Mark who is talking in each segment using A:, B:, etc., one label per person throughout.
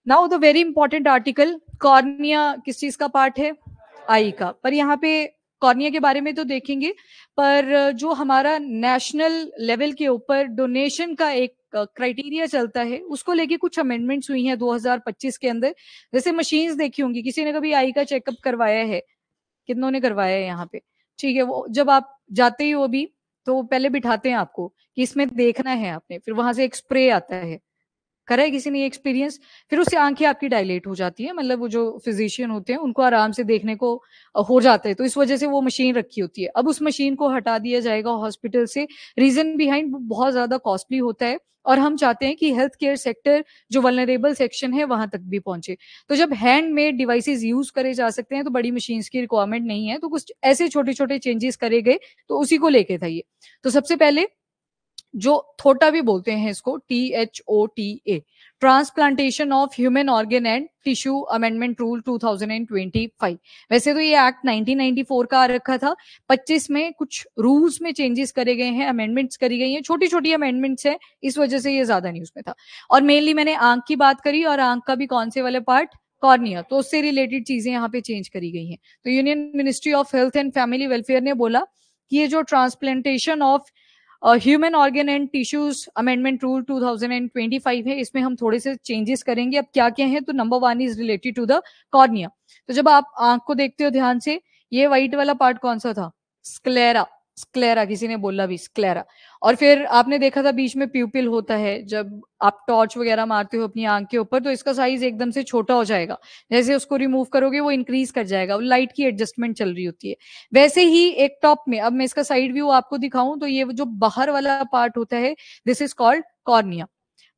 A: Now the very important article, cornea किस चीज का पार्ट है? आई का। पर यहाँ पे कॉर्निया के बारे में तो देखेंगे, पर जो हमारा नेशनल लेवल के ऊपर डोनेशन का एक क्राइटेरिया चलता है, उसको लेके कुछ अमेंडमेंट्स हुई हैं 2025 के अंदर। जैसे मशीन्स देखी होंगी, किसी ने कभी आई का चेकअप करवाया है? कितनों ने करवाया है यहाँ पे? ठीक है, वो जब आप जाते ही हो अभी, तो पहले बिठाते हैं आपको कि इसमें देखना है आपने, फिर वहां से एक स्प्रे आता है, करा है किसी ने ये एक्सपीरियंस? फिर उससे आंखें आपकी डायलेट हो जाती है, मतलब वो जो फिजिशियन होते हैं उनको आराम से देखने को हो जाता है, तो इस वजह से वो मशीन रखी होती है। अब उस मशीन को हटा दिया जाएगा हॉस्पिटल से। रीजन बिहाइंड बहुत ज्यादा कॉस्टली होता है, और हम चाहते हैं कि हेल्थ केयर सेक्टर जो वल्नरेबल सेक्शन है वहां तक भी पहुंचे। तो जब हैंडमेड डिवाइसेस यूज करे जा सकते हैं तो बड़ी मशीन्स की रिक्वायरमेंट नहीं है, तो कुछ ऐसे छोटे छोटे चेंजेस करे गए, तो उसी को लेके था ये। तो सबसे पहले जो थोटा भी बोलते हैं इसको, THOTA, transplantation of human organ and tissue amendment rule 2025। वैसे तो ये एक्ट 1994 का आ रखा था, 25 में कुछ रूल्स में चेंजेस करे गए हैं, अमेंडमेंट्स करी गई हैं, छोटी छोटी अमेंडमेंट्स हैं, इस वजह से ये ज्यादा न्यूज में था। और मेनली मैंने आंख की बात करी, और आंख का भी कौन से वाले पार्ट? कॉर्निया, तो उससे रिलेटेड चीजें यहाँ पे चेंज करी गई हैं। तो union ministry of health and family welfare ने बोला कि ये जो transplantation of human organ and tissues amendment rule 2025 है, इसमें हम थोड़े से चेंजेस करेंगे। अब क्या क्या है? तो number 1 is related to the cornea. तो जब आप आंख को देखते हो ध्यान से, ये व्हाइट वाला पार्ट कौन सा था? स्क्लेरा। स्क्लेरा, किसी ने बोला भी स्क्लेरा। और फिर आपने देखा था बीच में प्यूपिल होता है, जब आप टॉर्च वगैरह मारते हो अपनी आंख के ऊपर, तो इसका साइज एकदम से छोटा हो जाएगा, जैसे उसको रिमूव करोगे वो इंक्रीज कर जाएगा, लाइट की एडजस्टमेंट चल रही होती है। वैसे ही एक टॉप में, अब मैं इसका साइड व्यू आपको दिखाऊं, तो ये जो बाहर वाला पार्ट होता है, दिस इज कॉल्ड कॉर्निया।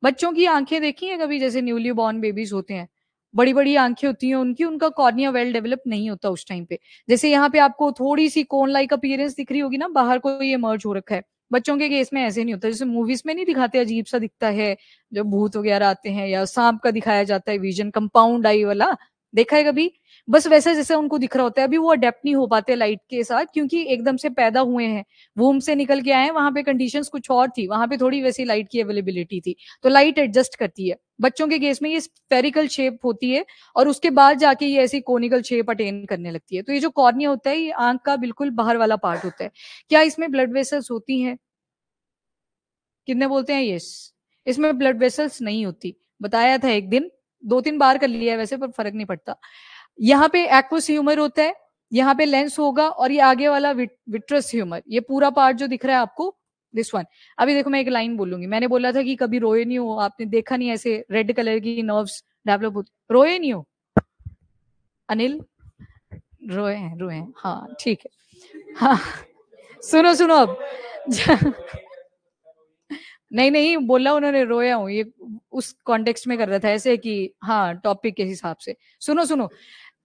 A: बच्चों की आंखें देखी है कभी? जैसे न्यूली बॉर्न बेबीज होते हैं, बड़ी बड़ी आंखें होती हैं उनकी, उनका कॉर्निया वेल डेवलप नहीं होता उस टाइम पे। जैसे यहाँ पे आपको थोड़ी सी कोन लाइक अपीयरेंस दिख रही होगी ना, बाहर को ये मर्ज हो रखा है। बच्चों के केस में ऐसे नहीं होता, जैसे मूवीज में नहीं दिखाते, अजीब सा दिखता है जब भूत वगैरह आते हैं, या सांप का दिखाया जाता है विजन, कंपाउंड आई वाला, देखा है कभी? बस वैसा जैसे उनको दिख रहा होता है। अभी वो अडेप्ट नहीं हो पाते लाइट के साथ, क्योंकि एकदम से पैदा हुए हैं, वूम से निकल के आए हैं, वहां पे कंडीशंस कुछ और थी, वहां पे थोड़ी वैसी लाइट की अवेलेबिलिटी थी, तो लाइट एडजस्ट करती है। बच्चों के केस में ये स्फेरिकल शेप होती है, और उसके बाद जाके ये ऐसी कोनिकल शेप अटेन करने लगती है। तो ये जो कॉर्निया होता है, ये आंख का बिल्कुल बाहर वाला पार्ट होता है। क्या इसमें ब्लड वेसल्स होती हैं? कितने बोलते हैं यस? इसमें ब्लड वेसल्स नहीं होती, बताया था एक दिन, 2-3 बार कर लिया है वैसे, पर फर्क नहीं पड़ता। यहाँ पे एक्वस ह्यूमर होता है, यहाँ पे लेंस होगा, और ये आगे वाला विट्रस ह्यूमर, ये पूरा पार्ट जो दिख रहा है आपको, दिस वन। अभी देखो मैं एक लाइन बोलूंगी, मैंने बोला था कि कभी रोए नहीं हो, आपने देखा नहीं ऐसे रेड कलर की नर्व्स डेवलप होती, रोए नहीं हो अनिल? रोए हैं, हाँ ठीक है। हाँ, सुनो सुनो अब। नहीं नहीं बोला उन्होंने, रोया हूँ, ये उस कॉन्टेक्स्ट में कर रहा था ऐसे कि हाँ टॉपिक के हिसाब से। सुनो सुनो,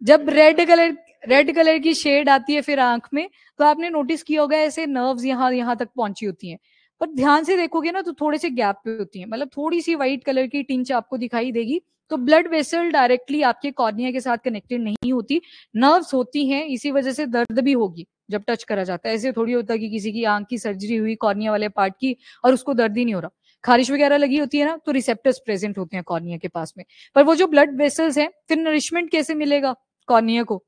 A: जब रेड कलर की शेड आती है फिर आंख में, तो आपने नोटिस किया होगा ऐसे नर्व्स यहाँ यहाँ तक पहुंची होती हैं, पर ध्यान से देखोगे ना तो थोड़े से गैप पे होती हैं, मतलब थोड़ी सी व्हाइट कलर की टिंच आपको दिखाई देगी। तो ब्लड वेसल डायरेक्टली आपके कॉर्निया के साथ कनेक्टेड नहीं होती, नर्व्स होती हैं, इसी वजह से दर्द भी होगी जब टच करा जाता है। ऐसे थोड़ी होता कि किसी की आंख की सर्जरी हुई कॉर्निया वाले पार्ट की, और उसको दर्द ही नहीं हो रहा। खारिश वगैरह लगी होती है ना, तो रिसेप्टर्स प्रेजेंट होते हैं कॉर्निया के पास में। पर वो जो ब्लड वेसल्स हैं, फिर नरिशमेंट कैसे मिलेगा कॉर्निया को?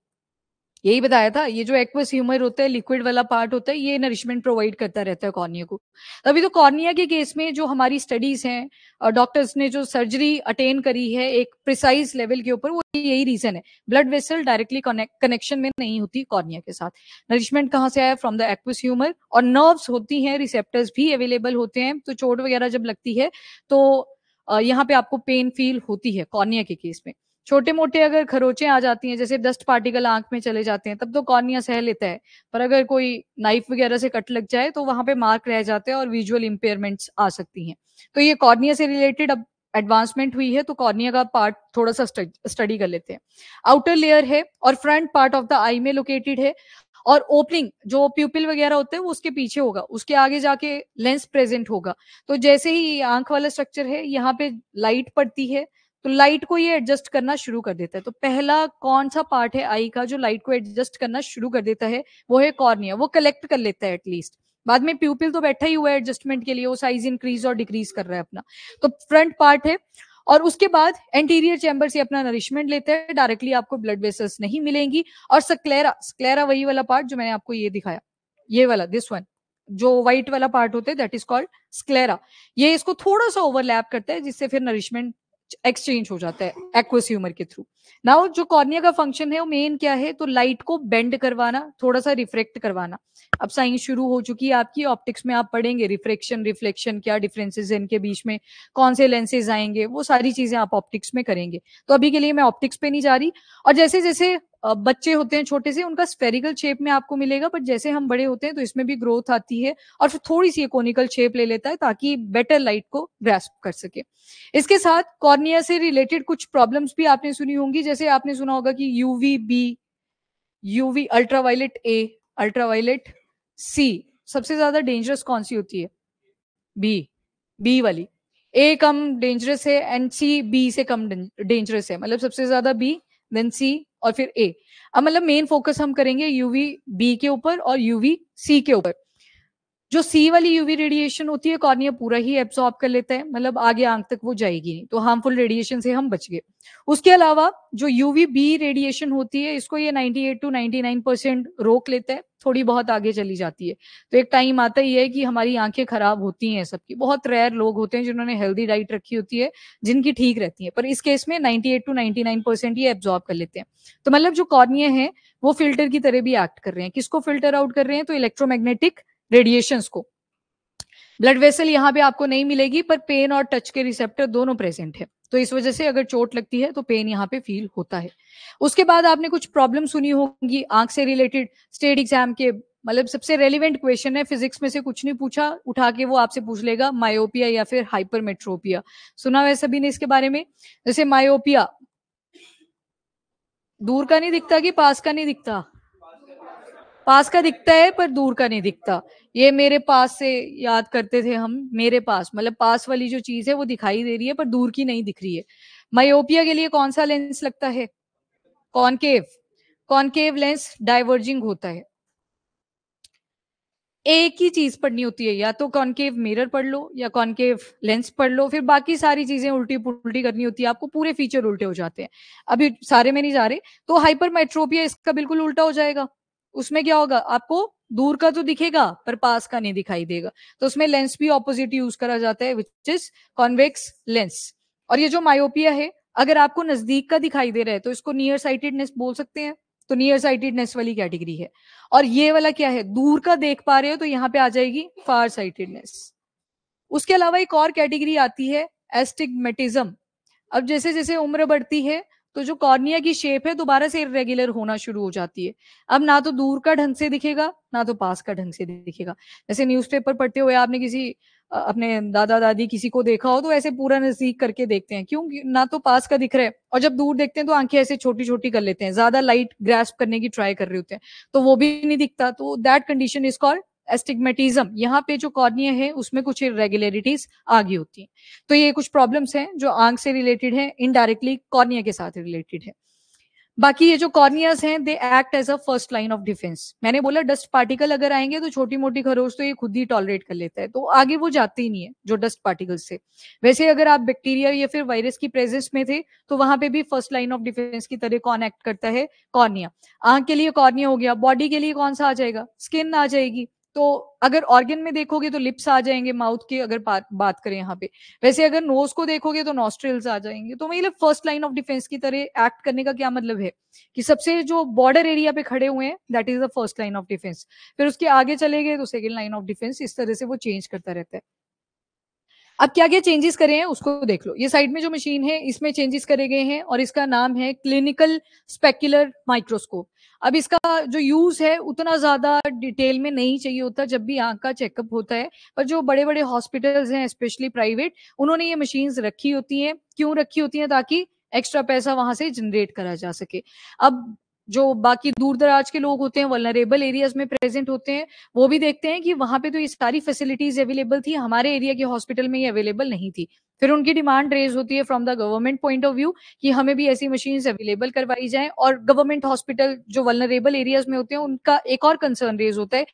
A: यही बताया था, ये जो एक्वस ह्यूमर होता है, लिक्विड वाला पार्ट होता है, ये नरिशमेंट प्रोवाइड करता रहता है कॉर्निया को। अभी तो कॉर्निया के केस में जो हमारी स्टडीज हैं और डॉक्टर्स ने जो सर्जरी अटेन करी है एक प्रिसाइज लेवल के ऊपर, वो यही रीजन है, ब्लड वेसल डायरेक्टली कनेक्शन में नहीं होती कॉर्निया के साथ। नरिशमेंट कहाँ से आया? From the aqueous humour. और नर्व्स होती हैं, रिसेप्टर्स भी अवेलेबल होते हैं, तो चोट वगैरह जब लगती है तो यहाँ पे आपको पेन फील होती है कॉर्निया के केस में। छोटे मोटे अगर खरोचे आ जाती हैं, जैसे डस्ट पार्टिकल आंख में चले जाते हैं, तब तो कॉर्निया सह लेता है। पर अगर कोई नाइफ वगैरह से कट लग जाए तो वहां पे मार्क रह जाते हैं और विजुअल इंपेयरमेंट्स आ सकती हैं। तो ये कॉर्निया से रिलेटेड अब एडवांसमेंट हुई है, तो कॉर्निया का पार्ट थोड़ा सा स्टडी कर लेते हैं। आउटर लेयर है और फ्रंट पार्ट ऑफ द आई में लोकेटेड है, और ओपनिंग जो प्यूपिल वगैरह होता है वो उसके पीछे होगा, उसके आगे जाके लेंस प्रेजेंट होगा। तो जैसे ही आंख वाला स्ट्रक्चर है, यहाँ पे लाइट पड़ती है, तो लाइट को ये एडजस्ट करना शुरू कर देता है। तो पहला कौन सा पार्ट है आई का जो लाइट को एडजस्ट करना शुरू कर देता है? वो है कॉर्निया, वो कलेक्ट कर लेता है एटलीस्ट। बाद में प्यूपिल तो बैठा ही हुआ है एडजस्टमेंट के लिए, वो साइज इंक्रीज और डिक्रीज कर रहा है अपना। तो फ्रंट पार्ट है, और उसके बाद एंटीरियर चैम्बर से अपना नरिशमेंट लेते हैं, डायरेक्टली आपको ब्लड वेसल्स नहीं मिलेंगी। और स्क्लेरा वही वाला पार्ट जो मैंने आपको ये दिखाया, ये वाला, दिस वन, जो व्हाइट वाला पार्ट होता है, दैट इज कॉल्ड स्क्लेरा। ये इसको थोड़ा सा ओवरलैप करता है, जिससे फिर नरिशमेंट एक्सचेंज हो जाता है एक्वस ह्यूमर के थ्रू। नाउ जो कॉर्निया का फंक्शन है वो मेन क्या है, तो लाइट को बेंड करवाना, थोड़ा सा रिफ्रेक्ट करवाना। अब साइंस शुरू हो चुकी है आपकी, ऑप्टिक्स में आप पढ़ेंगे रिफ्रेक्शन, रिफ्लेक्शन, क्या डिफरेंसेस है इनके बीच में, कौन से लेंसेज आएंगे, वो सारी चीजें आप ऑप्टिक्स में करेंगे। तो अभी के लिए मैं ऑप्टिक्स पे नहीं जा रही। और जैसे जैसे बच्चे होते हैं छोटे से, उनका स्फेरिकल शेप में आपको मिलेगा, बट जैसे हम बड़े होते हैं तो इसमें भी ग्रोथ आती है और फिर थोड़ी सी कोनिकल शेप ले लेता है, ताकि बेटर लाइट को ग्रास्प कर सके। इसके साथ कॉर्निया से रिलेटेड कुछ प्रॉब्लम्स भी आपने सुनी होंगी, जैसे आपने सुना होगा कि UV B, UV ultraviolet A, ultraviolet C. सबसे ज्यादा डेंजरस कौन सी होती है? बी वाली। ए कम डेंजरस है एंड सी बी से कम डेंजरस है, मतलब सबसे ज्यादा बी, देन सी और फिर ए। अब मतलब मेन फोकस हम करेंगे यूवी बी के ऊपर और यूवी सी के ऊपर। जो सी वाली यूवी रेडिएशन होती है कॉर्निया पूरा ही एब्सॉर्ब कर लेता है, मतलब आगे आंख तक वो जाएगी नहीं, तो हार्मफुल रेडिएशन से हम बच गए। उसके अलावा जो यूवी बी रेडिएशन होती है, इसको ये 98 to 99% रोक लेता है, थोड़ी बहुत आगे चली जाती है। तो एक टाइम आता ही है कि हमारी आंखें खराब होती हैं सबकी। बहुत रेयर लोग होते हैं जिन्होंने हेल्दी डाइट रखी होती है जिनकी ठीक रहती है, पर इस केस में 98 to 99% ये एब्सॉर्ब कर लेते हैं। तो मतलब जो कॉर्निया है वो फिल्टर की तरह भी एक्ट कर रहे हैं। किसको फिल्टर आउट कर रहे हैं? तो इलेक्ट्रोमैग्नेटिक रेडिएशंस को। ब्लड वेसल यहाँ पे आपको नहीं मिलेगी, पर पेन और टच के रिसेप्टर दोनों प्रेजेंट है, तो इस वजह से अगर चोट लगती है तो पेन यहाँ पे फील होता है। उसके बाद आपने कुछ प्रॉब्लम सुनी होंगी आंख से रिलेटेड स्टेट एग्जाम के, मतलब सबसे रेलिवेंट क्वेश्चन है, फिजिक्स में से कुछ नहीं पूछा उठा के वो आपसे पूछ लेगा, मायोपिया या फिर हाइपरमेट्रोपिया। सुना हुआ है सभी ने इसके बारे में? जैसे मायोपिया, दूर का नहीं दिखता कि पास का नहीं दिखता? पास का दिखता है पर दूर का नहीं दिखता। ये मेरे पास से याद करते थे हम, मेरे पास मतलब पास वाली जो चीज है वो दिखाई दे रही है पर दूर की नहीं दिख रही है। मायोपिया के लिए कौन सा लेंस लगता है? कॉनकेव। कॉनकेव लेंस डाइवर्जिंग होता है। एक ही चीज पढ़नी होती है, या तो कॉनकेव मिरर पढ़ लो या कॉनकेव लेंस पढ़ लो, फिर बाकी सारी चीजें उल्टी पुल्टी करनी होती है आपको, पूरे फीचर उल्टे हो जाते हैं। अभी सारे में नहीं जा रहे। तो हाइपरमेट्रोपिया इसका बिल्कुल उल्टा हो जाएगा। उसमें क्या होगा, आपको दूर का तो दिखेगा पर पास का नहीं दिखाई देगा। तो उसमें लेंस भी ऑपोजिट यूज करा जाता है, विच इज कॉन्वेक्स लेंस। और ये जो मायोपिया है, अगर आपको नजदीक का दिखाई दे रहा है तो इसको नियर साइटेडनेस बोल सकते हैं, तो नियर साइटेडनेस वाली कैटेगरी है। और ये वाला क्या है, दूर का देख पा रहे हो तो यहाँ पे आ जाएगी फार साइटेडनेस। उसके अलावा एक और कैटेगरी आती है एस्टिग्मेटिज्म। अब जैसे जैसे उम्र बढ़ती है तो जो कॉर्निया की शेप है दोबारा से इरेगुलर होना शुरू हो जाती है। अब ना तो दूर का ढंग से दिखेगा ना तो पास का ढंग से दिखेगा। जैसे न्यूज़पेपर पढ़ते हुए आपने किसी अपने दादा दादी किसी को देखा हो तो ऐसे पूरा नजदीक करके देखते हैं, क्यों? ना तो पास का दिख रहा है, और जब दूर देखते हैं तो आंखें ऐसे छोटी छोटी कर लेते हैं, ज्यादा लाइट ग्रास्प करने की ट्राई कर रहे होते हैं, तो वो भी नहीं दिखता। तो that condition is called astigmatism. यहाँ पे जो कॉर्निया है उसमें कुछ इरेगुलरिटीज आ गई होती हैं। तो ये कुछ प्रॉब्लम्स हैं जो आंख से रिलेटेड है, इनडायरेक्टली कॉर्निया के साथ रिलेटेड है। बाकी ये जो कॉर्नियास हैं they act as a first line of defence. मैंने बोला डस्ट पार्टिकल अगर आएंगे तो छोटी मोटी खरोच तो ये खुद ही टॉलरेट कर लेता है, तो आगे वो जाते ही नहीं है जो डस्ट पार्टिकल से। वैसे अगर आप बैक्टीरिया या फिर वायरस की प्रेजेंस में थे तो वहां पे भी फर्स्ट लाइन ऑफ डिफेंस की तरह कौन एक्ट करता है? कॉर्निया। आंख के लिए कॉर्निया हो गया, बॉडी के लिए कौन सा आ जाएगा? स्किन आ जाएगी। तो अगर ऑर्गन में देखोगे तो लिप्स आ जाएंगे, माउथ की अगर बात करें यहाँ पे। वैसे अगर नोज को देखोगे तो नॉस्ट्रिल्स आ जाएंगे। तो मतलब फर्स्ट लाइन ऑफ डिफेंस की तरह एक्ट करने का क्या मतलब है कि सबसे जो बॉर्डर एरिया पे खड़े हुए हैं that is the first line of defence. फिर उसके आगे चले गए तो सेकंड लाइन ऑफ डिफेंस, इस तरह से वो चेंज करता रहता है। अब क्या क्या चेंजेस करे हैं उसको देख लो। ये साइड में जो मशीन है इसमें चेंजेस करे गए हैं और इसका नाम है क्लिनिकल स्पेक्युलर माइक्रोस्कोप। अब इसका जो यूज है उतना ज्यादा डिटेल में नहीं चाहिए होता जब भी आंख का चेकअप होता है, पर जो बड़े बड़े हॉस्पिटल्स हैं स्पेशली प्राइवेट, उन्होंने ये मशीन्स रखी होती हैं। क्यों रखी होती हैं? ताकि एक्स्ट्रा पैसा वहां से जनरेट करा जा सके। अब जो बाकी दूर दराज के लोग होते हैं, वल्नरेबल एरियाज में प्रेजेंट होते हैं, वो भी देखते हैं कि वहां पे तो ये सारी फैसिलिटीज अवेलेबल थी, हमारे एरिया के हॉस्पिटल में ये अवेलेबल नहीं थी। फिर उनकी डिमांड रेज होती है from the government point of view कि हमें भी ऐसी मशीन्स अवेलेबल करवाई जाए। और गवर्नमेंट हॉस्पिटल जो वल्नरेबल एरियाज में होते हैं उनका एक और कंसर्न रेज होता है,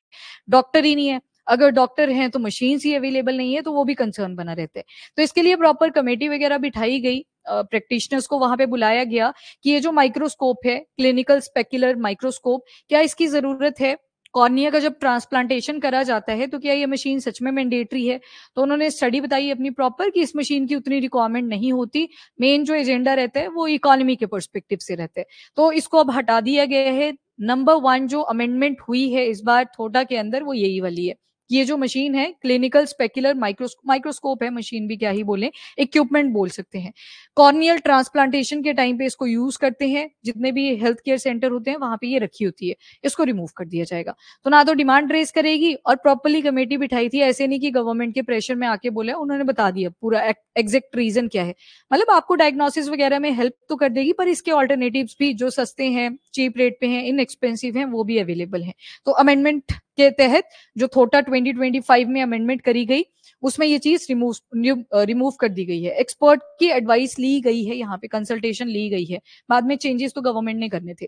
A: डॉक्टर ही नहीं है। अगर डॉक्टर हैं तो मशीन्स ही अवेलेबल नहीं है, तो वो भी कंसर्न बना रहता है। तो इसके लिए प्रॉपर कमेटी वगैरह बिठाई गई, प्रैक्टिशनर्स को वहां पे बुलाया गया कि ये जो माइक्रोस्कोप है, क्लिनिकल स्पेक्युलर माइक्रोस्कोप, क्या इसकी जरूरत है? कॉर्निया का जब ट्रांसप्लांटेशन करा जाता है तो क्या ये मशीन सच में मैंडेटरी है? तो उन्होंने स्टडी बताई अपनी प्रॉपर कि इस मशीन की उतनी रिक्वायरमेंट नहीं होती, मेन जो एजेंडा रहता है वो इकोनॉमी के पर्सपेक्टिव से रहता है, तो इसको अब हटा दिया गया है। नंबर 1 जो अमेंडमेंट हुई है इस बार थोटा के अंदर वो यही वाली है, ये जो मशीन है क्लिनिकल स्पेक्युलर माइक्रोस्कोप है, मशीन भी क्या ही बोले, इक्विपमेंट बोल सकते हैं, कॉर्नियल ट्रांसप्लांटेशन के टाइम पे इसको यूज करते हैं, जितने भी हेल्थ केयर सेंटर होते हैं वहां पे ये रखी होती है, इसको रिमूव कर दिया जाएगा। तो ना तो डिमांड रेस करेगी और प्रॉपरली कमेटी बिठाई थी, ऐसे नहीं कि गवर्नमेंट के प्रेशर में आके बोला, उन्होंने बता दिया पूरा एग्जैक्ट रीजन क्या है। मतलब आपको डायग्नोसिस वगैरह में हेल्प तो कर देगी, पर इसके ऑल्टरनेटिव्स भी जो सस्ते हैं, चीप रेट पे हैं, इनएक्सपेंसिव हैं, वो भी अवेलेबल हैं। तो अमेंडमेंट के तहत जो थोटा 2025 में अमेंडमेंट करी गई उसमें ये चीज रिमूव कर दी गई है, एक्सपर्ट की एडवाइस ली गई है, यहाँ पे कंसल्टेशन ली गई है, बाद में चेंजेस तो गवर्नमेंट ने करने थे।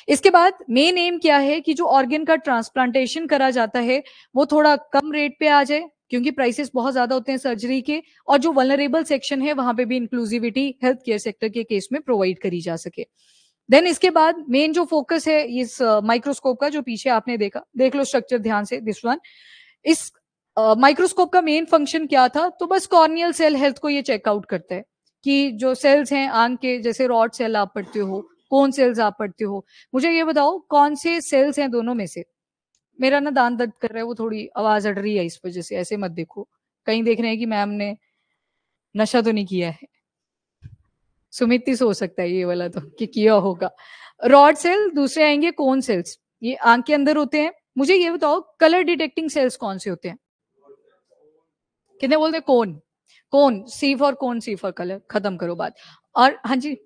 A: इसके बाद मेन एम क्या है कि जो ऑर्गन का ट्रांसप्लांटेशन करा जाता है वो थोड़ा कम रेट पे आ जाए, क्योंकि प्राइसेस बहुत ज्यादा होते हैं सर्जरी के, और जो वल्नरेबल सेक्शन है वहां पे भी इंक्लूसिविटी हेल्थ केयर सेक्टर के केस में प्रोवाइड करी जा सके। देन इसके बाद मेन जो फोकस है इस माइक्रोस्कोप का, जो पीछे आपने देखा, देख लो स्ट्रक्चर ध्यान से, दिस वन, इस माइक्रोस्कोप का मेन फंक्शन क्या था, तो बस कॉर्नियल सेल हेल्थ को ये चेकआउट करता है कि जो सेल्स हैं आंख के, जैसे रॉड सेल आप पढ़ते हो, कौन सेल्स आप पढ़ते हो, मुझे ये बताओ कौन से सेल्स हैं दोनों में से? मेरा ना दांत दर्द कर रहा है, वो थोड़ी आवाज अड़ रही है इस वजह से, ऐसे मत देखो, कहीं देख रहे हैं कि मैम ने नशा तो नहीं किया है। सुमित ही सोच सकता है ये वाला तो कि किया होगा। रॉड सेल, दूसरे आएंगे कोन सेल्स, ये आंख के अंदर होते हैं। मुझे ये बताओ कलर डिटेक्टिंग सेल्स कौन से होते हैं? कितने बोलते हैं? Cone, cone, C for cone, C for colour, खत्म करो बात। और हाँ जी,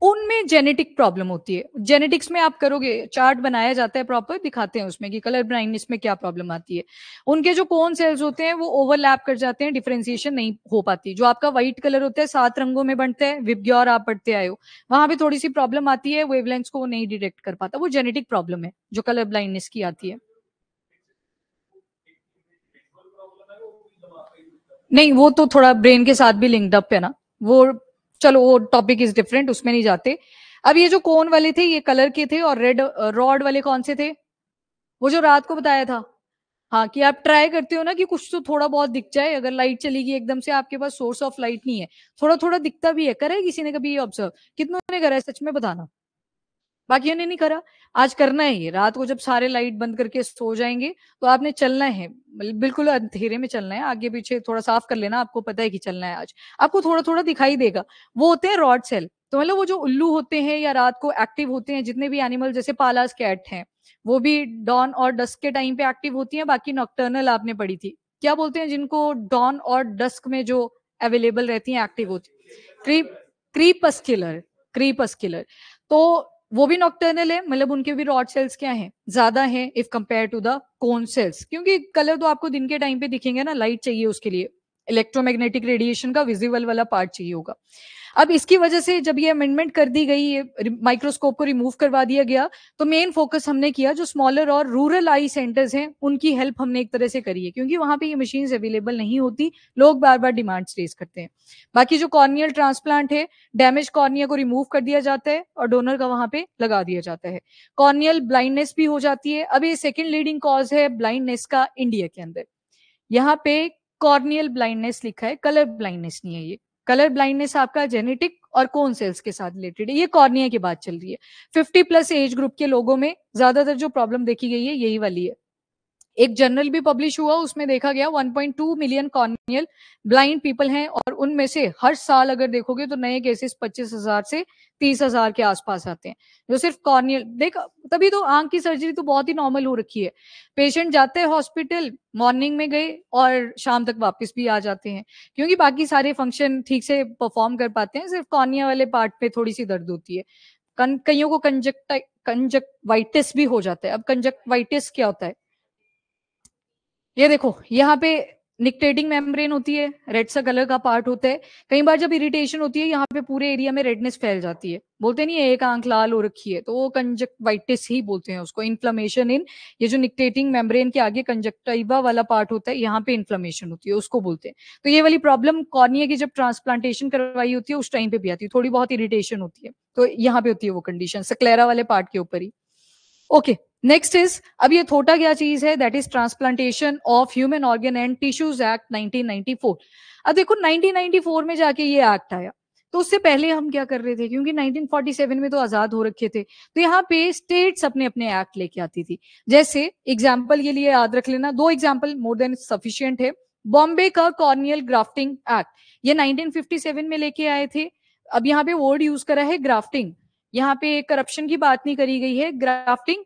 A: उनमें जेनेटिक प्रॉब्लम होती है, जेनेटिक्स में आप करोगे, चार्ट बनाया जाता है प्रॉपर, दिखाते हैं उसमें कि कलर ब्लाइंडनेस में क्या प्रॉब्लम आती है। उनके जो कोन सेल्स होते हैं वो ओवरलैप कर जाते हैं, डिफरेंशिएशन नहीं हो पाती, जो आपका व्हाइट कलर होता है 7 रंगों में बनता है, विबग्योर आप पढ़ते आए हो, वहां पे थोड़ी सी प्रॉब्लम आती है, वेवलेंथ्स को नहीं डिटेक्ट कर पाता, वो जेनेटिक प्रॉब्लम है जो कलर ब्लाइंडनेस की आती है। नहीं, वो तो थोड़ा ब्रेन के साथ भी लिंक्ड अप है ना वो, चलो वो टॉपिक इज डिफरेंट, उसमें नहीं जाते। अब ये जो कोन वाले थे ये कलर के थे, और रेड रॉड वाले कौन से थे? वो जो रात को बताया था, हाँ, कि आप ट्राई करते हो ना कि कुछ तो थोड़ा बहुत दिख जाए, अगर लाइट चली गई एकदम से, आपके पास सोर्स ऑफ लाइट नहीं है, थोड़ा थोड़ा दिखता भी है, करा है किसी ने कभी ये ऑब्जर्व? कितनों ने करा है सच में बताना? बाकियों ने नहीं करा। आज करना है ये, रात को जब सारे लाइट बंद करके सो जाएंगे तो आपने चलना है, बिल्कुल अंधेरे में चलना है, आगे पीछे थोड़ा साफ कर लेना, आपको पता है कि चलना है आज, आपको थोड़ा थोड़ा दिखाई देगा। वो होते हैं रॉड सेल, तो मतलब वो जो उल्लू होते हैं या रात को एक्टिव होते हैं, जितने भी एनिमल, जैसे पालास कैट हैं, वो भी डॉन और डस्क के टाइम पे एक्टिव होती हैं, बाकी नॉक्टर्नल आपने पढ़ी थी, क्या बोलते हैं जिनको डॉन और डस्क में जो अवेलेबल रहती हैं, एक्टिव होती, क्रीप क्रीपस्क्युलर, क्रीपस्क्युलर, तो वो भी नॉक्टर्नल है, मतलब उनके भी रॉड सेल्स क्या हैं, ज्यादा हैं if compare to the cone cells, क्योंकि कलर तो आपको दिन के टाइम पे दिखेंगे ना, लाइट चाहिए उसके लिए, इलेक्ट्रोमैग्नेटिक रेडिएशन का विजिबल वाला पार्ट चाहिए होगा। अब इसकी वजह से जब ये अमेंडमेंट कर दी गई, ये माइक्रोस्कोप को रिमूव करवा दिया गया, तो मेन फोकस हमने किया जो स्मॉलर और रूरल आई सेंटर्स हैं उनकी हेल्प हमने एक तरह से करी है, क्योंकि वहां पे ये मशीन्स अवेलेबल नहीं होती, लोग बार बार डिमांड्स रेज करते हैं। बाकी जो कॉर्नियल ट्रांसप्लांट है, डैमेज कॉर्निया को रिमूव कर दिया जाता है और डोनर का वहां पे लगा दिया जाता है। कॉर्नियल ब्लाइंडनेस भी हो जाती है, अब ये सेकेंड लीडिंग कॉज है ब्लाइंडनेस का इंडिया के अंदर, यहाँ पे कॉर्नियल ब्लाइंडनेस लिखा है, कलर ब्लाइंडनेस नहीं है ये, कलर ब्लाइंडनेस आपका जेनेटिक और कोन सेल्स के साथ रिलेटेड है, ये कॉर्निया की बात चल रही है। 50+ एज ग्रुप के लोगों में ज्यादातर जो प्रॉब्लम देखी गई है यही वाली है। एक जर्नल भी पब्लिश हुआ, उसमें देखा गया 1.2 मिलियन कॉर्नियल ब्लाइंड पीपल हैं, और उनमें से हर साल अगर देखोगे तो नए केसेस 25,000 से 30,000 के आसपास आते हैं, जो सिर्फ कॉर्नियल देख, तभी तो आंख की सर्जरी तो बहुत ही नॉर्मल हो रखी है, पेशेंट जाते हैं हॉस्पिटल, मॉर्निंग में गए और शाम तक वापस भी आ जाते हैं, क्योंकि बाकी सारे फंक्शन ठीक से परफॉर्म कर पाते हैं, सिर्फ कॉर्निया वाले पार्ट पे थोड़ी सी दर्द होती है। कईयों को कंजक्टिवाइटिस भी हो जाता है। अब कंजक्टिवाइटिस क्या होता है, ये देखो यहाँ पे निक्टेटिंग मेम्ब्रेन होती है, रेड सा कलर का पार्ट होता है। कई बार जब इरिटेशन होती है यहाँ पे पूरे एरिया में रेडनेस फैल जाती है, बोलते नहीं है एक आंख लाल हो रखी है, तो वो कंजक्टिवाइटिस ही बोलते हैं उसको। इन्फ्लेमेशन इन ये जो निक्टेटिंग मेम्ब्रेन के आगे कंजक्टिवा वाला पार्ट होता है, यहाँ पे इन्फ्लेमेशन होती है, उसको बोलते हैं। तो ये वाली प्रॉब्लम कॉर्निया की जब ट्रांसप्लांटेशन करवाई होती है उस टाइम पे भी आती है, थोड़ी बहुत इरिटेशन होती है, तो यहाँ पे होती है वो कंडीशन स्क्लेरा वाले पार्ट के ऊपर ही। ओके, नेक्स्ट इज, अब ये थोटा क्या चीज है, that is transplantation of human organ and tissues act 1994। अब देखो 1994 में जाके ये एक्ट आया, तो उससे पहले हम क्या कर रहे थे, क्योंकि 1947 में तो आजाद हो रखे थे, तो यहाँ पे स्टेट्स अपने अपने एक्ट लेके आती थी। जैसे एग्जाम्पल के लिए याद रख लेना, 2 एग्जाम्पल मोर देन सफिशियंट है। बॉम्बे का कॉर्नियल ग्राफ्टिंग एक्ट, ये 1957 में लेके आए थे। अब यहाँ पे वर्ड यूज करा है ग्राफ्टिंग, यहाँ पे करप्शन की बात नहीं करी गई है, ग्राफ्टिंग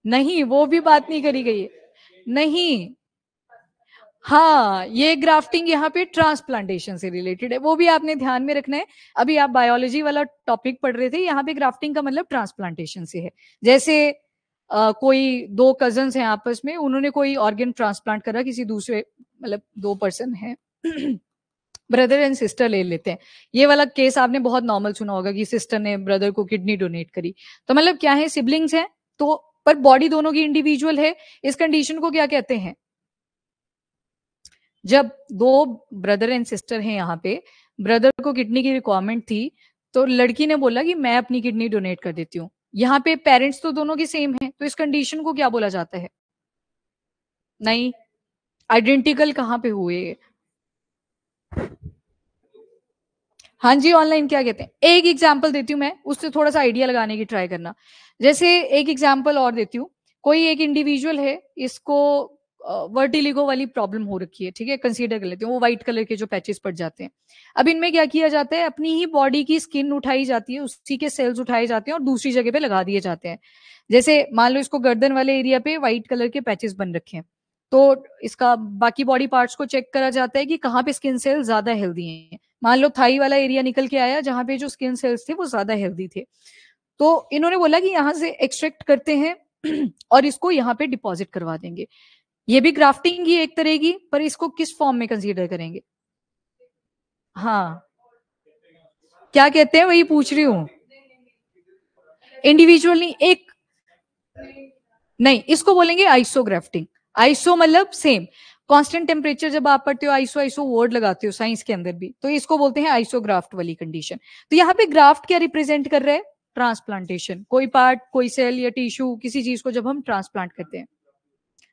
A: नहीं, वो भी बात नहीं करी गई है, नहीं। हाँ, ये ग्राफ्टिंग यहाँ पे ट्रांसप्लांटेशन से रिलेटेड है, वो भी आपने ध्यान में रखना है। अभी आप बायोलॉजी वाला टॉपिक पढ़ रहे थे, यहाँ पे ग्राफ्टिंग का मतलब ट्रांसप्लांटेशन से है। जैसे कोई 2 कजन्स हैं आपस में, उन्होंने कोई ऑर्गन ट्रांसप्लांट करा किसी दूसरे, मतलब 2 पर्सन है ब्रदर एंड सिस्टर ले लेते हैं, ये वाला केस आपने बहुत नॉर्मल सुना होगा कि सिस्टर ने ब्रदर को किडनी डोनेट करी, तो मतलब क्या है, सिबलिंग्स हैं, तो पर बॉडी दोनों की इंडिविजुअल है। इस कंडीशन को क्या कहते हैं, जब 2 ब्रदर एंड सिस्टर हैं, यहाँ पे ब्रदर को किडनी की रिक्वायरमेंट थी, तो लड़की ने बोला कि मैं अपनी किडनी डोनेट कर देती हूँ। यहाँ पे पेरेंट्स तो दोनों के सेम हैं, तो इस कंडीशन को क्या बोला जाता है, नहीं, आइडेंटिकल कहाँ पे हुए, हाँ जी, ऑनलाइन क्या कहते हैं। एक एग्जाम्पल देती हूँ मैं, उससे थोड़ा सा आइडिया लगाने की ट्राई करना। जैसे एक एग्जाम्पल और देती हूँ, कोई एक इंडिविजुअल है, इसको वर्टिलिगो वाली प्रॉब्लम हो रखी है, ठीक है, कंसीडर कर लेते हैं, वो व्हाइट कलर के जो पैचेस पड़ जाते हैं। अब इनमें क्या किया जाता है, अपनी ही बॉडी की स्किन उठाई जाती है, उसी के सेल्स उठाए जाते हैं और दूसरी जगह पे लगा दिए जाते हैं। जैसे मान लो इसको गर्दन वाले एरिया पे व्हाइट कलर के पैचेस बन रखे हैं, तो इसका बाकी बॉडी पार्ट्स को चेक करा जाता है कि कहाँ पे स्किन सेल ज्यादा हेल्दी हैं। मान लो थाई वाला एरिया निकल के आया जहां पे जो स्किन सेल्स थे वो ज्यादा हेल्दी थे, तो इन्होंने बोला कि यहाँ से एक्सट्रैक्ट करते हैं और इसको यहाँ पे डिपॉजिट करवा देंगे। ये भी ग्राफ्टिंग ही एक तरह की, पर इसको किस फॉर्म में कंसीडर करेंगे, हाँ क्या कहते हैं, वही पूछ रही हूँ। इंडिविजुअल नहीं, एक नहीं, इसको बोलेंगे आइसोग्राफ्टिंग। आइसो मतलब सेम, कांस्टेंट टेम्परेचर जब आप पढ़ते हो, आइसो आइसो वर्ड लगाते हो साइंस के अंदर भी, तो इसको बोलते हैं आइसोग्राफ्ट वाली कंडीशन। तो यहाँ पे ग्राफ्ट क्या रिप्रेजेंट कर रहा है, ट्रांसप्लांटेशन, कोई पार्ट, कोई सेल या टिश्यू, किसी चीज को जब हम ट्रांसप्लांट करते हैं।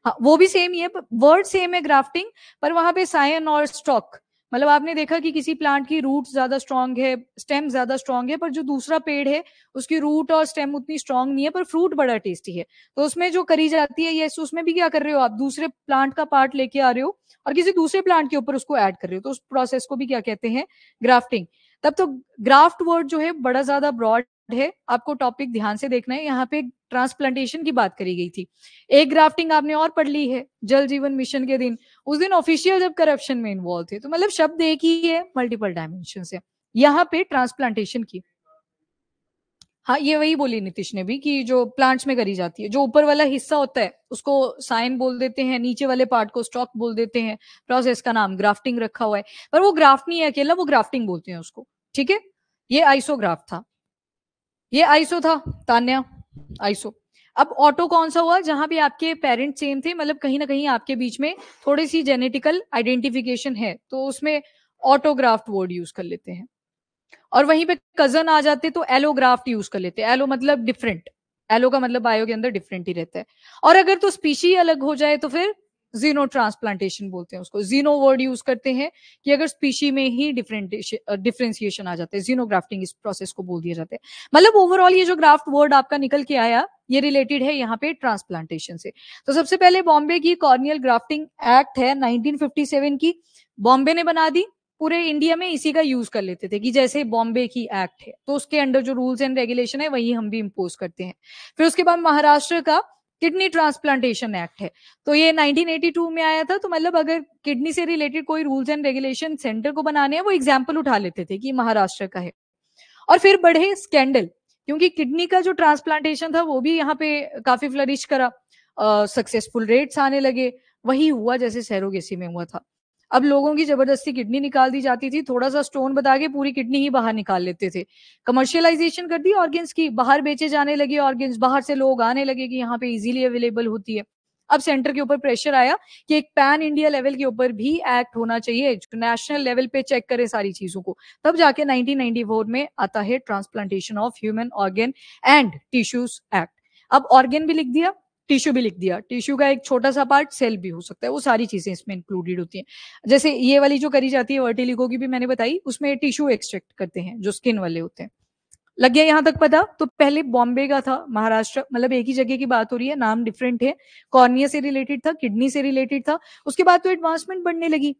A: हाँ, वो भी सेम ही है, वर्ड सेम है ग्राफ्टिंग, पर वहां पे साइन और स्टॉक, मतलब आपने देखा कि किसी प्लांट की रूट ज्यादा स्ट्रांग है, स्टेम ज्यादा स्ट्रांग है, पर जो दूसरा पेड़ है उसकी रूट और स्टेम उतनी स्ट्रांग नहीं है, पर फ्रूट बड़ा टेस्टी है। तो उसमें जो करी जाती है, यस, उसमें भी क्या कर रहे हो आप, दूसरे प्लांट का पार्ट लेके आ रहे हो और किसी दूसरे प्लांट के ऊपर उसको ऐड कर रहे हो, तो उस प्रोसेस को भी क्या कहते हैं, ग्राफ्टिंग। तब तो ग्राफ्ट वर्ड जो है बड़ा ज्यादा ब्रॉड है, आपको टॉपिक ध्यान से देखना है। यहाँ पे ट्रांसप्लांटेशन की बात करी गई थी, एक ग्राफ्टिंग आपने और पढ़ ली है जल जीवन मिशन के दिन, उस दिन ऑफिशियल जब करप्शन में इन्वॉल्व थे, तो मतलब शब्द एक ही है, मल्टीपल डायमेंशन से। यहाँ पे ट्रांसप्लांटेशन की, हाँ ये वही बोली नीतीश ने भी कि जो प्लांट्स में करी जाती है, जो ऊपर वाला हिस्सा होता है उसको साइन बोल देते हैं, नीचे वाले पार्ट को स्टॉक बोल देते हैं, प्रोसेस का नाम ग्राफ्टिंग रखा हुआ है, पर वो ग्राफ्ट नहीं है अकेला, वो ग्राफ्टिंग बोलते हैं उसको, ठीक है। ये आइसोग्राफ था, ये आइसो था, तान्या, आइसो। अब ऑटो कौन सा हुआ, जहां भी आपके पेरेंट्स सेम थे, मतलब कहीं ना कहीं आपके बीच में थोड़ी सी जेनेटिकल आइडेंटिफिकेशन है, तो उसमें ऑटोग्राफ्ट वर्ड यूज कर लेते हैं। और वहीं पे कजन आ जाते तो एलोग्राफ्ट यूज कर लेते हैं, एलो मतलब डिफरेंट, एलो का मतलब बायो के अंदर डिफरेंट ही रहता है। और अगर तो स्पीशी अलग हो जाए तो फिर जीनो ट्रांसप्लांटेशन बोलते हैं उसको, जीनो वर्ड यूज करते हैं कि अगर स्पीशी में ही डिफरेंशिएशन आ जाता है, जीनोग्राफ्टिंग इस प्रोसेस को बोल दिया जाता है। मतलब ओवरऑल ये जो ग्राफ्ट वर्ड आपका निकल के आया, ये रिलेटेड है यहाँ पे ट्रांसप्लांटेशन से। तो सबसे पहले बॉम्बे की कॉर्नियल ग्राफ्टिंग एक्ट है 1957 की, बॉम्बे ने बना दी, पूरे इंडिया में इसी का यूज कर लेते थे कि जैसे बॉम्बे की एक्ट है तो उसके अंडर जो रूल्स एंड रेगुलेशन है वही हम भी इम्पोज करते हैं। फिर उसके बाद महाराष्ट्र का किडनी ट्रांसप्लांटेशन एक्ट है, तो ये 1982 में आया था। तो मतलब अगर किडनी से रिलेटेड कोई रूल्स एंड रेगुलेशन सेंटर को बनाने हैं, वो एग्जाम्पल उठा लेते थे कि महाराष्ट्र का है। और फिर बढ़े स्कैंडल, क्योंकि किडनी का जो ट्रांसप्लांटेशन था वो भी यहाँ पे काफी फ्लरिश करा, सक्सेसफुल रेट्स आने लगे, वही हुआ जैसे सैरोगेसी में हुआ था। अब लोगों की जबरदस्ती किडनी निकाल दी जाती थी, थोड़ा सा स्टोन बता के पूरी किडनी ही बाहर निकाल लेते थे। कमर्शियलाइजेशन कर दी ऑर्गन्स की, बाहर बेचे जाने लगे ऑर्गन्स, बाहर से लोग आने लगे कि यहाँ पे इजीली अवेलेबल होती है। अब सेंटर के ऊपर प्रेशर आया कि एक पैन इंडिया लेवल के ऊपर भी एक्ट होना चाहिए जो नेशनल लेवल पे चेक करे सारी चीजों को। तब जाके 1994 में आता है transplantation of human organ and tissues act. अब ऑर्गन भी लिख दिया, टिश्यू भी लिख दिया। टिश्यू का एक छोटा सा पार्ट सेल भी हो सकता है, वो सारी चीजें इसमें इंक्लूडेड होती हैं। जैसे ये वाली जो करी जाती है वर्टिलिगो की भी मैंने बताई, उसमें टिश्यू एक्सट्रैक्ट करते हैं जो स्किन वाले होते हैं। लग गया यहां तक पता? तो पहले बॉम्बे का था, महाराष्ट्र, मतलब एक ही जगह की बात हो रही है, नाम डिफरेंट है। कॉर्निया से रिलेटेड था, किडनी से रिलेटेड था। उसके बाद तो एडवांसमेंट बढ़ने लगी,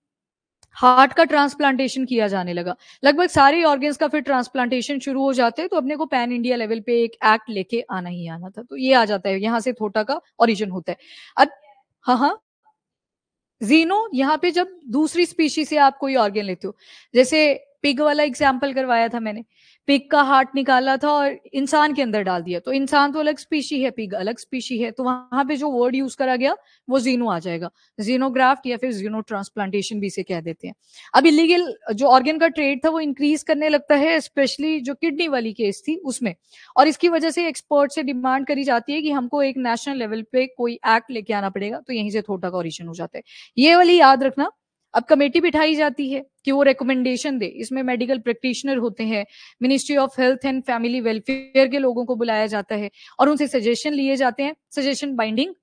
A: हार्ट का ट्रांसप्लांटेशन किया जाने लगा, लगभग सारे ऑर्गन्स का फिर ट्रांसप्लांटेशन शुरू हो जाते हैं। तो अपने को पैन इंडिया लेवल पे एक एक्ट लेके आना ही आना था। तो ये आ जाता है, यहाँ से थोटा का ओरिजिन होता है। अब हाँ हाँ, जीनो यहाँ पे जब दूसरी स्पीशी से आप कोई ऑर्गन लेते हो, जैसे पिग वाला एग्जाम्पल करवाया था मैंने, पिग का हार्ट निकाला था और इंसान के अंदर डाल दिया, तो इंसान तो अलग स्पीशी है, पिग अलग स्पीशी है, तो वहां पे जो वर्ड यूज करा गया वो जीनो आ जाएगा। जीनोग्राफ्ट या फिर जीनो ट्रांसप्लांटेशन भी इसे कह देते हैं। अब इलीगल जो ऑर्गन का ट्रेड था वो इंक्रीज करने लगता है, स्पेशली जो किडनी वाली केस थी उसमें। और इसकी वजह से एक्सपर्ट से डिमांड करी जाती है कि हमको एक नेशनल लेवल पे कोई एक्ट लेके आना पड़ेगा, तो यहीं से थोड़ा का ओरिजिन हो जाता है। ये वाली याद रखना। अब कमेटी बिठाई जाती है कि वो रिकमेंडेशन दे, इसमें मेडिकल प्रैक्टिशनर होते हैं, ministry of health and family welfare के लोगों को बुलाया जाता है और उनसे सजेशन लिए जाते हैं। सजेशन बाइंडिंग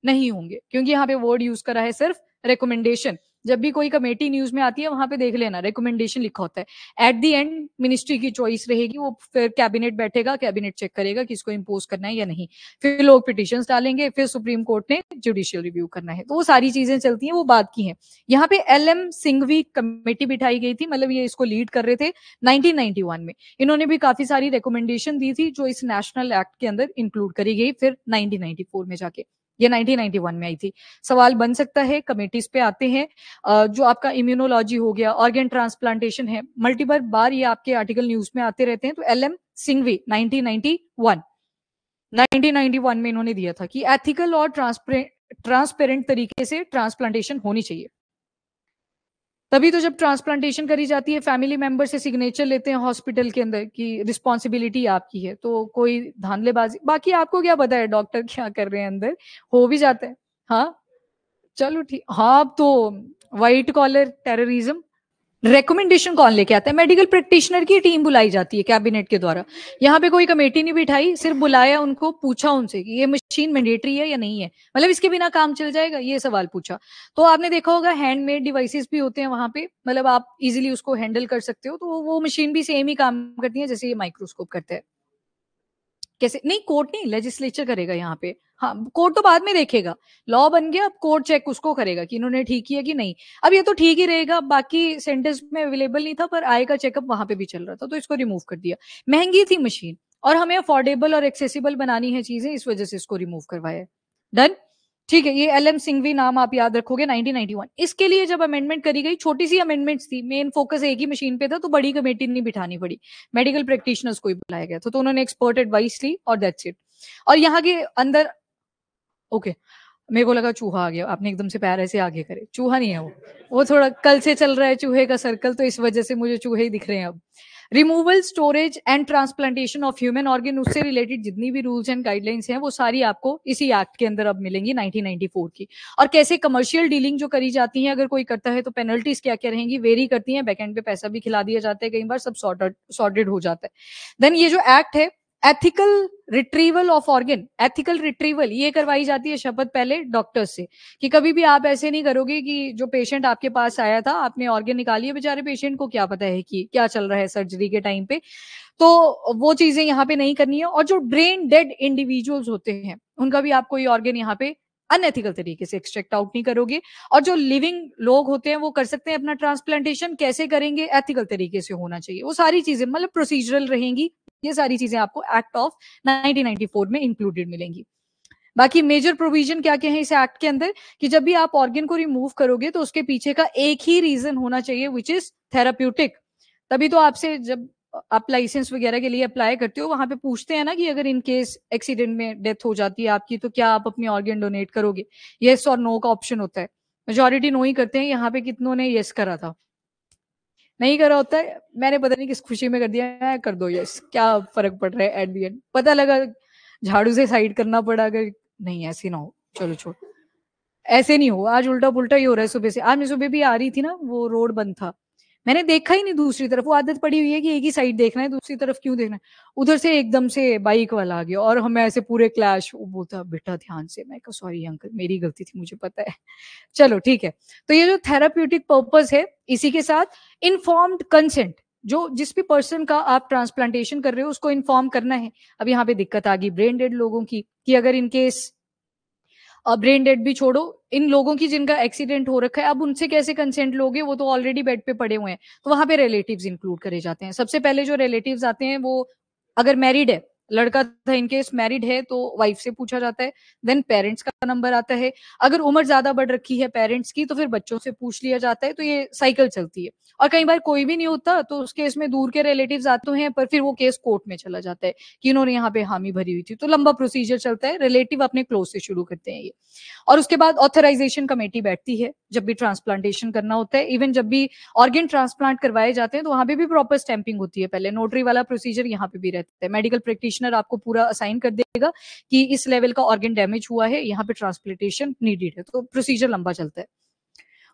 A: नहीं होंगे क्योंकि यहाँ पे वर्ड यूज करा है सिर्फ रिकमेंडेशन। जब भी कोई कमेटी न्यूज में आती है वहां पे देख लेना रिकमेंडेशन लिखा होता है। एट द एंड मिनिस्ट्री की चॉइस रहेगी, वो फिर कैबिनेट बैठेगा, कैबिनेट चेक करेगा कि इसको इम्पोज करना है या नहीं, फिर लोग पिटिशन डालेंगे, फिर सुप्रीम कोर्ट ने जुडिशियल रिव्यू करना है। तो वो सारी चीजें चलती हैं, वो बात की हैं। यहाँ पे LM सिंघवी कमेटी बिठाई गई थी, मतलब ये इसको लीड कर रहे थे 1991 में। इन्होंने भी काफी सारी रिकमेंडेशन दी थी जो इस नेशनल एक्ट के अंदर इंक्लूड करी गई फिर 1994 में जाके। ये 1991 में आई थी। सवाल बन सकता है, कमेटीज पे आते हैं, जो आपका इम्यूनोलॉजी हो गया, ऑर्गन ट्रांसप्लांटेशन है, मल्टीपल बार ये आपके आर्टिकल न्यूज में आते रहते हैं। तो LM सिंघवी 1991 में इन्होंने दिया था कि एथिकल और ट्रांसपेरेंट तरीके से ट्रांसप्लांटेशन होनी चाहिए। तभी तो जब ट्रांसप्लांटेशन करी जाती है फैमिली मेंबर से सिग्नेचर लेते हैं हॉस्पिटल के अंदर कि रिस्पॉन्सिबिलिटी आपकी है, तो कोई धांधलेबाजी, बाकी आपको क्या पता है डॉक्टर क्या कर रहे हैं अंदर, हो भी जाता है। हाँ चलो ठीक, हाँ अब तो व्हाइट कॉलर टेररिज्म रेकमेंडेशन कौन लेके आता है? मेडिकल प्रैक्टिशनर की टीम बुलाई जाती है कैबिनेट के द्वारा। यहाँ पे कोई कमेटी नहीं बिठाई, सिर्फ बुलाया उनको, पूछा उनसे कि ये मशीन मैंडेटरी है या नहीं है, मतलब इसके बिना काम चल जाएगा, ये सवाल पूछा। तो आपने देखा होगा हैंडमेड डिवाइसेस भी होते हैं वहां पे, मतलब आप इजीली उसको हैंडल कर सकते हो, तो वो मशीन भी सेम ही काम करती है जैसे ये माइक्रोस्कोप करते हैं। कैसे नहीं, कोर्ट नहीं, लेजिस्लेचर करेगा यहाँ पे। हाँ कोर्ट तो बाद में देखेगा, लॉ बन गया, अब कोर्ट चेक उसको करेगा कि इन्होंने ठीक किया कि नहीं। अब ये तो ठीक ही रहेगा, बाकी सेंटर्स में अवेलेबल नहीं था पर आय का चेकअप वहां पे भी चल रहा था, तो इसको रिमूव कर दिया। महंगी थी मशीन और हमें अफोर्डेबल और एक्सेसिबल बनानी है चीजें, इस वजह से इसको रिमूव करवाया। डन, ठीक है। ये LM सिंघवी नाम आप याद रखोगे 1991। इसके लिए जब अमेंडमेंट करी गई, छोटी सी अमेंडमेंट्स थी, मेन फोकस एक ही मशीन पे था, तो बड़ी कमेटी नहीं बिठानी पड़ी, मेडिकल प्रैक्टिशनर्स को ही बुलाया गया था, तो उन्होंने एक्सपर्ट एडवाइस ली और दैट्स इट। और यहाँ के अंदर ओके, मेरे को लगा चूहा आ गया, आपने एकदम से पैर ऐसे आगे करे, चूहा नहीं है वो थोड़ा कल से चल रहा है चूहे का सर्कल, तो इस वजह से मुझे चूहे ही दिख रहे हैं अब। Removal, storage and transplantation of human organ, उससे रिलेटेड जितनी भी रूल्स एंड गाइडलाइंस हैं वो सारी आपको इसी एक्ट के अंदर अब मिलेंगी 1994 की। और कैसे कमर्शियल डीलिंग जो करी जाती है, अगर कोई करता है तो पेनल्टीज क्या क्या रहेंगी, वेरी करती हैं, बैकएंड पे पैसा भी खिला दिया जाता है, कई बार सब सॉर्टेड हो जाता है। देन ये जो एक्ट है, ethical retrieval of organ, ethical retrieval ये करवाई जाती है शपथ पहले डॉक्टर्स से कि कभी भी आप ऐसे नहीं करोगे कि जो पेशेंट आपके पास आया था आपने ऑर्गन निकाली है, बेचारे पेशेंट को क्या पता है कि क्या चल रहा है सर्जरी के टाइम पे, तो वो चीजें यहाँ पे नहीं करनी है। और जो ब्रेन डेड इंडिविजुअल्स होते हैं उनका भी आप कोई ऑर्गन यहाँ पे अनएथिकल तरीके से एक्सट्रैक्ट आउट नहीं करोगे। और जो लिविंग लोग होते हैं वो कर सकते हैं अपना ट्रांसप्लांटेशन, कैसे करेंगे, एथिकल तरीके से होना चाहिए, वो सारी चीजें मतलब प्रोसीजरल रहेंगी। ये सारी चीजें आपको एक्ट ऑफ 1994 में इंक्लूडेड मिलेंगी। बाकी मेजर प्रोविजन क्या क्या है इस एक्ट के अंदर कि जब भी आप ऑर्गन को रिमूव करोगे तो उसके पीछे का एक ही रीजन होना चाहिए, विच इज थेराप्यूटिक। तभी तो आपसे जब आप लाइसेंस वगैरह के लिए अप्लाई करते हो, वहां पे पूछते हैं ना कि अगर इन केस एक्सीडेंट में डेथ हो जाती है आपकी तो क्या आप अपनी ऑर्गन डोनेट करोगे? येस और नो का ऑप्शन होता है। मेजोरिटी नो ही करते हैं। यहाँ पे कितनों ने येस करा था? नहीं करा होता है। मैंने पता नहीं किस खुशी में कर दिया, मैं कर दो यस, क्या फर्क पड़ रहा है एट द एंड। पता लगा झाड़ू से साइड करना पड़ा, अगर नहीं ऐसे ना हो, चलो छोड़। ऐसे नहीं हो, आज उल्टा पुल्टा ही हो रहा है सुबह से। आज मैं सुबह भी आ रही थी ना, वो रोड बंद था, मैंने देखा ही नहीं दूसरी तरफ। वो आदत पड़ी हुई है कि एक ही साइड देखना है, दूसरी तरफ क्यों देखना है। उधर से एकदम से बाइक वाला आ गया और हमें ऐसे पूरे क्लैश। वो बोलता बेटा ध्यान से। मैं कहा सॉरी अंकल, मेरी गलती थी, मुझे पता है। चलो ठीक है। तो ये जो थेराप्यूटिक पर्पस है, इसी के साथ इन्फॉर्म्ड कंसेंट, जो जिस भी पर्सन का आप ट्रांसप्लांटेशन कर रहे हो उसको इन्फॉर्म करना है। अब यहाँ पे दिक्कत आ गई ब्रेन डेड लोगों की, कि अगर इनकेस ब्रेन डेड भी छोड़ो, इन लोगों की जिनका एक्सीडेंट हो रखा है, अब उनसे कैसे कंसेंट लोगे? वो तो ऑलरेडी बेड पे पड़े हुए हैं। तो वहां पे रिलेटिव्स इंक्लूड करे जाते हैं। सबसे पहले जो रिलेटिव्स आते हैं वो, अगर मैरिड है, लड़का था इनकेस मैरिड है तो वाइफ से पूछा जाता है। देन पेरेंट्स का नंबर आता है। अगर उम्र ज्यादा बढ़ रखी है पेरेंट्स की तो फिर बच्चों से पूछ लिया जाता है। तो ये साइकिल चलती है। और कई बार कोई भी नहीं होता तो उस केस में दूर के रिलेटिव्स आते हैं, पर फिर वो केस कोर्ट में चला जाता है कि इन्होंने यहाँ पे हामी भरी हुई थी। तो लंबा प्रोसीजर चलता है। रिलेटिव अपने क्लोज से शुरू करते हैं ये। और उसके बाद ऑथराइजेशन कमेटी बैठती है जब भी ट्रांसप्लांटेशन करना होता है। इवन जब भी ऑर्गन ट्रांसप्लांट करवाए जाते हैं तो वहां पे भी प्रॉपर स्टैंपिंग होती है। पहले नोटरी वाला प्रोसीजर यहाँ पे भी रहता है। मेडिकल प्रैक्टिशनर आपको पूरा असाइन कर देगा कि इस लेवल का ऑर्गन डैमेज हुआ है, यहाँ पे ट्रांसप्लांटेशन नीडेड है। तो प्रोसीजर लंबा चलता है।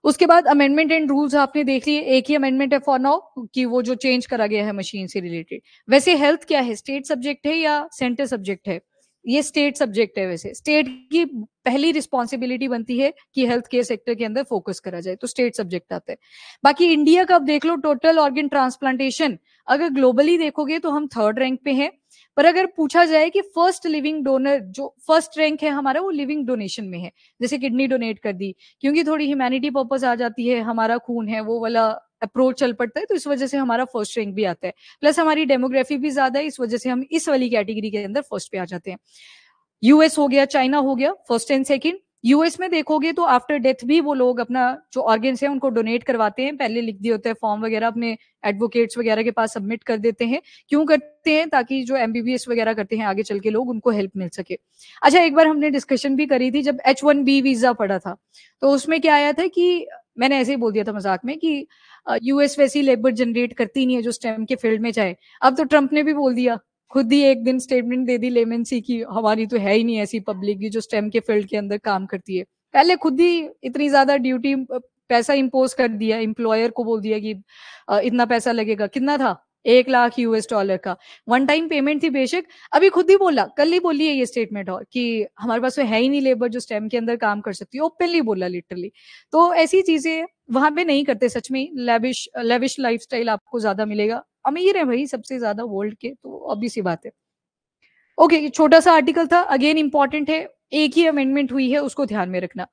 A: उसके बाद अमेंडमेंट एंड रूल्स आपने देख लिए। एक ही अमेंडमेंट है फॉर नाउ, कि वो जो चेंज करा गया है मशीन से रिलेटेड। वैसे हेल्थ क्या है, स्टेट सब्जेक्ट है या सेंटर सब्जेक्ट है? ये स्टेट सब्जेक्ट है। वैसे स्टेट की पहली रिस्पॉन्सिबिलिटी बनती है कि हेल्थ केयर सेक्टर के अंदर फोकस करा जाए, तो स्टेट सब्जेक्ट आता है। बाकी इंडिया का अब देख लो, टोटल ऑर्गन ट्रांसप्लांटेशन अगर ग्लोबली देखोगे तो हम थर्ड रैंक पे हैं। पर अगर पूछा जाए कि फर्स्ट लिविंग डोनर, जो फर्स्ट रैंक है हमारा, वो लिविंग डोनेशन में है। जैसे किडनी डोनेट कर दी, क्योंकि थोड़ी ह्यूमैनिटी पर्पस आ जाती है, हमारा खून है, वो वाला अप्रोच चल पड़ता है, तो इस वजह से हमारा फर्स्ट रैंक भी आता है। प्लस हमारी डेमोग्राफी भी ज्यादा है, इस वजह से हम इस वाली कैटेगरी के अंदर फर्स्ट पे आ जाते हैं। यूएस हो गया, चाइना हो गया, फर्स्ट एंड सेकंड। यूएस में देखोगे तो आफ्टर डेथ भी वो लोग अपना जो ऑर्गन्स है उनको डोनेट करवाते हैं। पहले लिख दिए होते हैं फॉर्म वगैरह, अपने एडवोकेट्स वगैरह के पास सबमिट कर देते हैं। क्यों करते हैं? ताकि जो एमबीबीएस वगैरह करते हैं आगे चल के लोग, उनको हेल्प मिल सके। अच्छा, एक बार हमने डिस्कशन भी करी थी जब H1B वीजा पड़ा था, तो उसमें क्या आया था कि मैंने ऐसे ही बोल दिया था मजाक में कि यूएस वैसी लेबर जनरेट करती नहीं है जो स्टेम के फील्ड में जाए। अब तो ट्रंप ने भी बोल दिया, खुद ही एक दिन स्टेटमेंट दे दी लेमन सी की, हमारी तो है ही नहीं ऐसी पब्लिक की जो स्टेम के फील्ड के अंदर काम करती है। पहले खुद ही इतनी ज्यादा ड्यूटी, पैसा इंपोज कर दिया, एम्प्लॉयर को बोल दिया कि इतना पैसा लगेगा। कितना था? $1 लाख का वन टाइम पेमेंट थी बेशक। अभी खुद ही बोला, कल ही बोली है ये स्टेटमेंट, और कि हमारे पास तो है ही नहीं लेबर जो स्टेम के अंदर काम कर सकती है। ओपनली बोला, लिटरली। तो ऐसी चीजें वहां पे नहीं करते। सच में लेविश लेविश लाइफस्टाइल आपको ज्यादा मिलेगा। अमीर है भाई सबसे ज्यादा वर्ल्ड के, तो ऑब्वियस सी बात है। ओके, छोटा सा आर्टिकल था, अगेन इंपॉर्टेंट है। एक ही अमेंडमेंट हुई है, उसको ध्यान में रखना।